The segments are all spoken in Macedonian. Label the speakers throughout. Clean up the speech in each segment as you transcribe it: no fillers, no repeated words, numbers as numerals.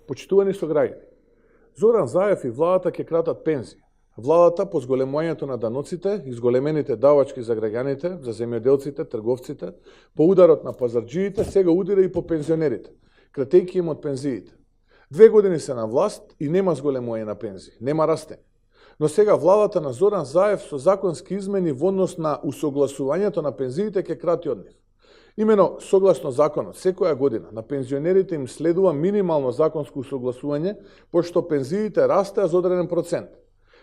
Speaker 1: Почитувани сограѓани, Зоран Заев и владата ќе кратат пензии. Владата по зголемувањето на даноците, изголемените давачки за граѓаните, за земјоделците, трговците, по ударот на пазарџиите, сега удира и по пензионерите, кратејќи им од пензиите. 2 години се на власт и нема зголемување на пензии, нема растење. Но сега владата на Зоран Заев со законски измени во однос на усогласувањето на пензиите ќе крати од нив. Имено, согласно законот, секоја година на пензионерите им следува минимално законско усогласување, пошто пензиите растеа за одреден процент.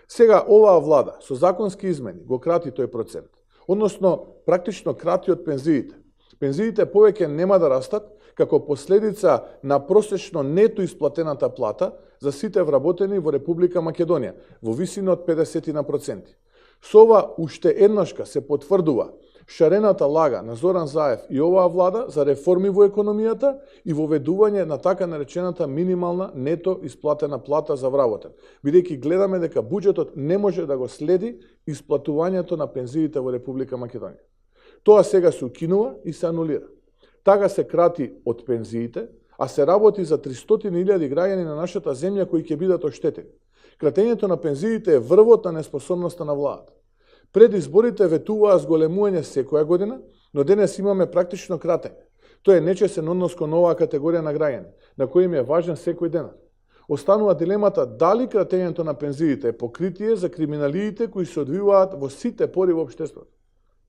Speaker 1: Сега оваа влада со законски измени го крати тој процент, односно практично крати од пензиите. Пензиите повеќе нема да растат како последица на просечно нето исплатената плата за сите вработени во Република Македонија во висина од 50%. Со ова уште еднашка се потврдува шарената лага на Зоран Заев и оваа влада за реформи во економијата и воведување на така наречената минимална нето исплатена плата за вработен, бидејќи гледаме дека буџетот не може да го следи исплатувањето на пензиите во Република Македонија. Тоа сега се укинува и се анулира. Така се крати од пензиите, а се работи за 300.000 граѓани на нашата земја кои ќе бидат оштетени. Кратењето на пензиите е врвот на неспособноста на владата. Пред изборите ветуваа зголемување секоја година, но денес имаме практично кратење. Тоа е нечесен однос кон оваа категорија на граѓани, на кои им е важен секој денар. Останува дилемата дали кратењето на пензиите е покритие за криминалиите кои се одвиваат во сите пори во општеството.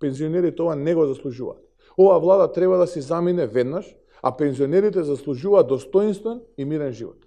Speaker 1: Пензионерите ова не го заслужуваат. Оваа влада треба да се замине веднаш, а пензионерите заслужуваат достоинствен и мирен живот.